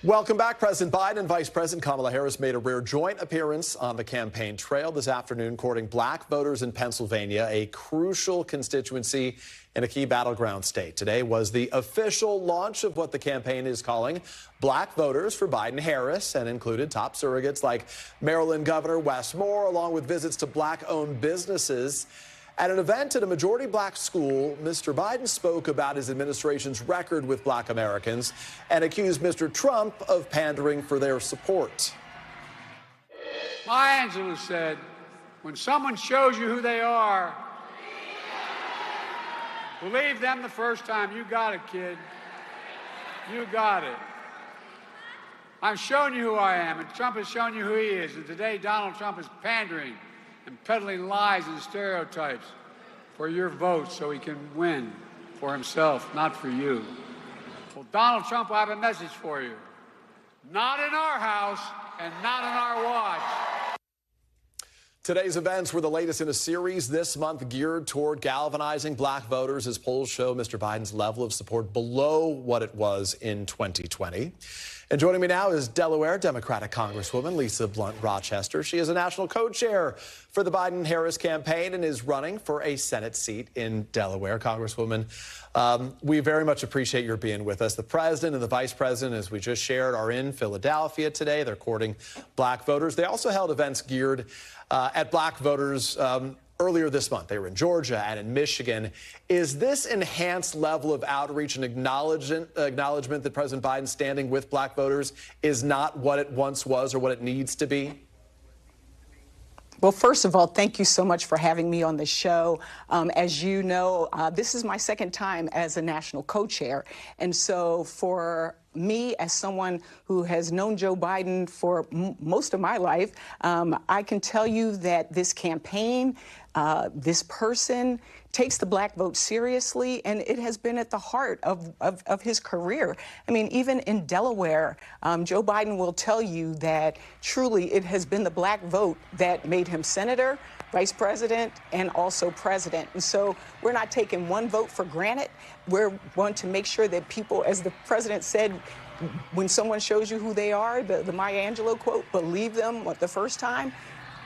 Welcome back. President Biden and Vice President Kamala Harris made a rare joint appearance on the campaign trail this afternoon, courting black voters in Pennsylvania, a crucial constituency in a key battleground state. Today was the official launch of what the campaign is calling Black Voters for Biden-Harris, and included top surrogates like Maryland Governor Wes Moore, along with visits to black-owned businesses. At an event at a majority black school, Mr. Biden spoke about his administration's record with black Americans and accused Mr. Trump of pandering for their support. Maya Angelou said, when someone shows you who they are, believe them the first time. You got it, kid. You got it. I'm showing you who I am, and Trump has shown you who he is. And today, Donald Trump is pandering and peddling lies and stereotypes for your vote so he can win for himself, not for you. Well, Donald Trump will have a message for you. Not in our house and not in our watch. Today's events were the latest in a series this month geared toward galvanizing black voters as polls show Mr. Biden's level of support below what it was in 2020. And joining me now is Delaware Democratic Congresswoman Lisa Blunt Rochester. She is a national co-chair for the Biden-Harris campaign and is running for a Senate seat in Delaware. Congresswoman, we very much appreciate your being with us. The president and the vice president, as we just shared, are in Philadelphia today. They're courting black voters. They also held events geared at black voters earlier this month. They were in Georgia and in Michigan. Is this enhanced level of outreach and acknowledgement that President Biden standing with black voters is not what it once was or what it needs to be? Well, first of all, thank you so much for having me on the show. As you know, this is my second time as a national co-chair. And so for me, as someone who has known Joe Biden for most of my life, I can tell you that this campaign, this person takes the black vote seriously, and it has been at the heart of his career. I mean, even in Delaware, Joe Biden will tell you that truly it has been the black vote that made him senator, vice president, and also president. And so we're not taking one vote for granted. We're going to make sure that people, as the president said, when someone shows you who they are, the Maya Angelou quote, believe them the first time.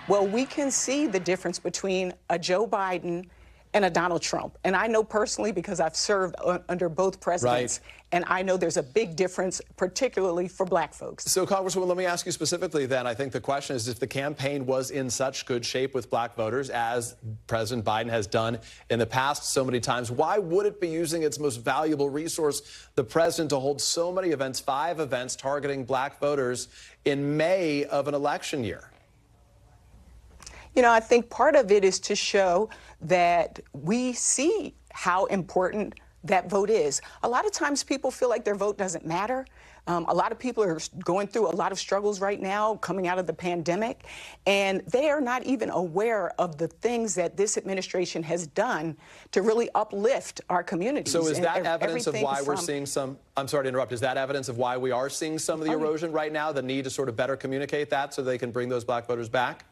Well, we can see the difference between a Joe Biden and a Donald Trump. And I know personally because I've served under both presidents. Right. And I know there's a big difference, particularly for black folks. So, Congresswoman, let me ask you specifically then. I think the question is, if the campaign was in such good shape with black voters as President Biden has done in the past so many times, why would it be using its most valuable resource, the president, to hold so many events, 5 events targeting black voters in May of an election year? You know, I think part of it is to show that we see how important that vote is. A lot of times people feel like their vote doesn't matter. A lot of people are going through a lot of struggles right now coming out of the pandemic, and they are not even aware of the things that this administration has done to really uplift our communities. So is that evidence of why we're seeing some, I'm sorry to interrupt, is that evidence of why we are seeing some of the erosion right now, the need to sort of better communicate that so they can bring those black voters back?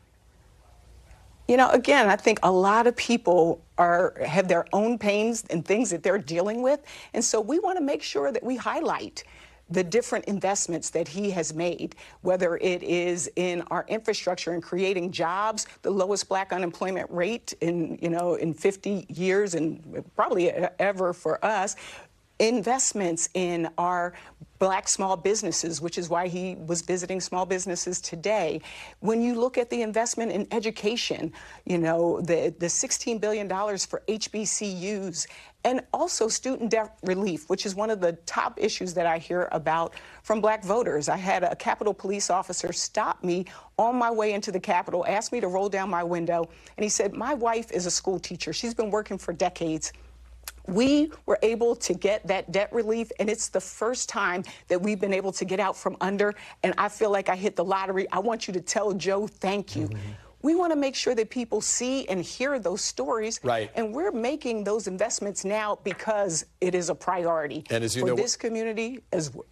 You know, again, I think a lot of people have their own pains and things that they're dealing with. And so we want to make sure that we highlight the different investments that he has made, whether it is in our infrastructure and creating jobs, the lowest black unemployment rate in 50 years and probably ever for us, investments in our black small businesses, which is why he was visiting small businesses today. When you look at the investment in education, you know, the $16 billion for HBCUs, and also student debt relief, which is one of the top issues that I hear about from black voters. I had a Capitol police officer stop me on my way into the Capitol, asked me to roll down my window, and he said, my wife is a school teacher. She's been working for decades. We were able to get that debt relief, and it's the first time that we've been able to get out from under, and I feel like I hit the lottery. I want you to tell Joe thank you. Mm-hmm. We want to make sure that people see and hear those stories, right. And we're making those investments now because it is a priority and as you for know, this community as well.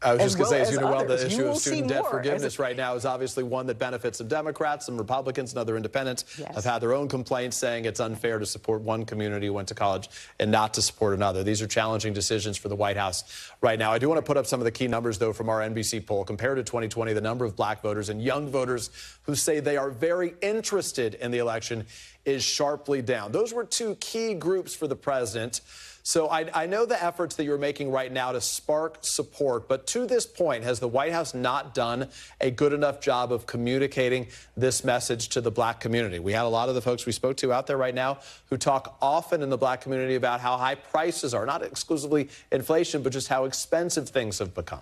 I was just going to say, as you know well, the others. issue of student debt forgiveness right now is obviously one that benefits some Democrats, some Republicans, and other independents have had their own complaints saying it's unfair to support one community who went to college and not to support another. These are challenging decisions for the White House right now. I do want to put up some of the key numbers, though, from our NBC poll. Compared to 2020, the number of black voters and young voters who say they are very interested in the election is sharply down. Those were two key groups for the president. So I know the efforts that you're making right now to spark support, but to this point, has the White House not done a good enough job of communicating this message to the black community? We had a lot of the folks we spoke to out there right now who talk often in the black community about how high prices are, not exclusively inflation, but just how expensive things have become.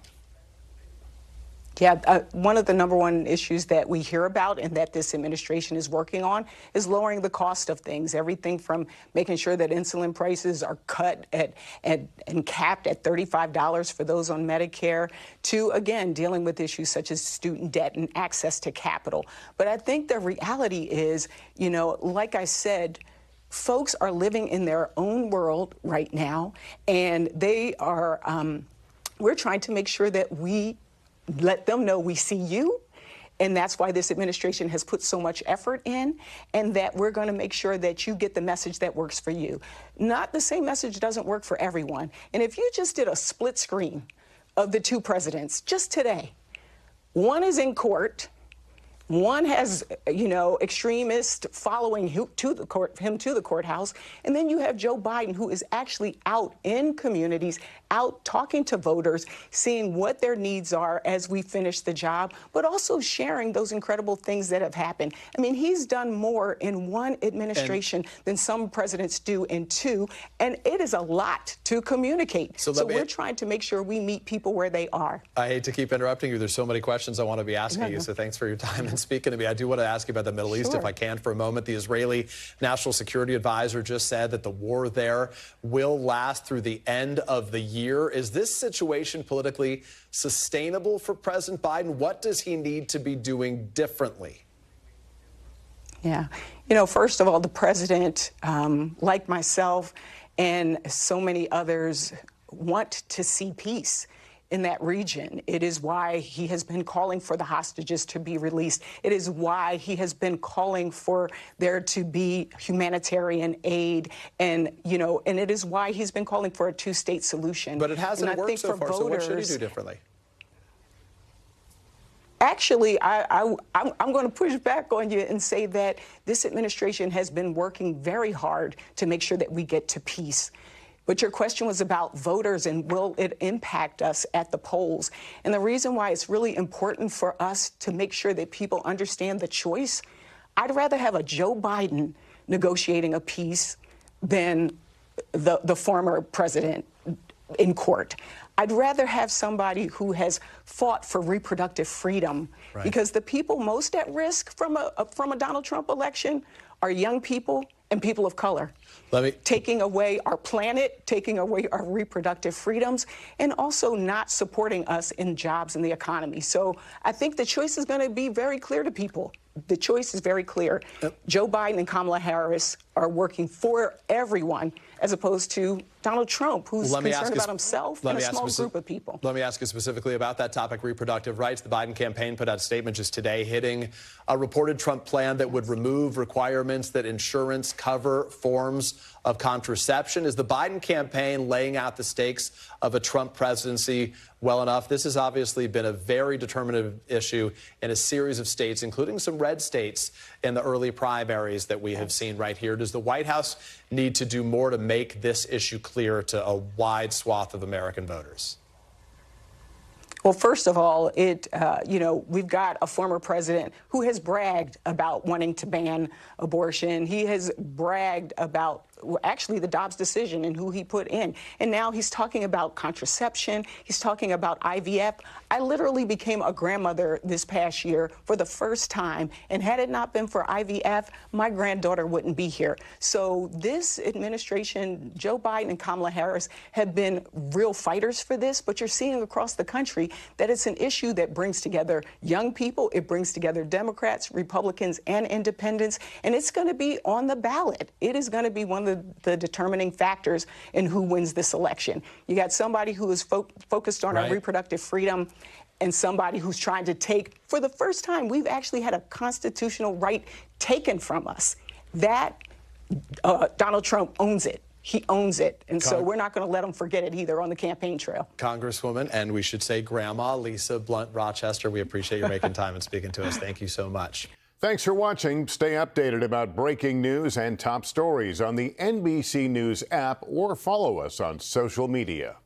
Yeah, one of the number one issues that we hear about and that this administration is working on is lowering the cost of things. Everything from making sure that insulin prices are cut and capped at $35 for those on Medicare to, again, dealing with issues such as student debt and access to capital. But I think the reality is, you know, like I said, folks are living in their own world right now, and they are, we're trying to make sure that we let them know we see you, and that's why this administration has put so much effort in, and that we're going to make sure that you get the message that works for you. Not the same message doesn't work for everyone. And if you just did a split screen of the two presidents just today, one is in court, one has, you know, extremists following him to the courthouse, and then you have Joe Biden, who is actually out in communities, out talking to voters, seeing what their needs are as we finish the job, but also sharing those incredible things that have happened. I mean, he's done more in one administration than some presidents do in two, and it is a lot to communicate. So we're trying to make sure we meet people where they are. I hate to keep interrupting you. There's so many questions I want to be asking you, so thanks for your time and speaking to me. I do want to ask you about the Middle East, if I can, for a moment. The Israeli National Security Advisor just said that the war there will last through the end of the year. Is this situation politically sustainable for President Biden? What does he need to be doing differently? Yeah. You know, first of all, the president, like myself and so many others, want to see peace in that region. It is why he has been calling for the hostages to be released. It is why he has been calling for there to be humanitarian aid, and, you know, and it is why he's been calling for a two-state solution. But it hasn't worked so far, so what should he do differently? Actually, I'm going to push back on you and say that this administration has been working very hard to make sure that we get to peace. But your question was about voters and will it impact us at the polls? And the reason why it's really important for us to make sure that people understand the choice, I'd rather have a Joe Biden negotiating a peace than the former president in court. I'd rather have somebody who has fought for reproductive freedom, because the people most at risk from a Donald Trump election are young people and people of color. Taking away our planet, taking away our reproductive freedoms, and also not supporting us in jobs and the economy. So I think the choice is going to be very clear to people. The choice is very clear. Joe Biden and Kamala Harris are working for everyone, as opposed to Donald Trump, who's concerned about himself and a small group of people. Let me ask you specifically about that topic, reproductive rights. The Biden campaign put out a statement just today hitting a reported Trump plan that would remove requirements that insurance cover forms of contraception. Is the Biden campaign laying out the stakes of a Trump presidency well enough? This has obviously been a very determinative issue in a series of states, including some red states in the early primaries that we have seen right here. Does the White House need to do more to make this issue clear to a wide swath of American voters? Well, first of all, you know, we've got a former president who has bragged about wanting to ban abortion. He has bragged about actually the Dobbs decision and who he put in. And now he's talking about contraception. He's talking about IVF. I literally became a grandmother this past year for the first time. And had it not been for IVF, my granddaughter wouldn't be here. So this administration, Joe Biden and Kamala Harris, have been real fighters for this. But you're seeing across the country that it's an issue that brings together young people, it brings together Democrats, Republicans, and independents, and it's going to be on the ballot. It is going to be one of the determining factors in who wins this election. You got somebody who is focused on our reproductive freedom, and somebody who's trying to take, for the first time, we've actually had a constitutional right taken from us. That Donald Trump owns it. He owns it. And so we're not going to let him forget it either on the campaign trail. Congresswoman, and we should say Grandma Lisa Blunt Rochester, we appreciate you making time and speaking to us. Thank you so much. Thanks for watching. Stay updated about breaking news and top stories on the NBC News app or follow us on social media.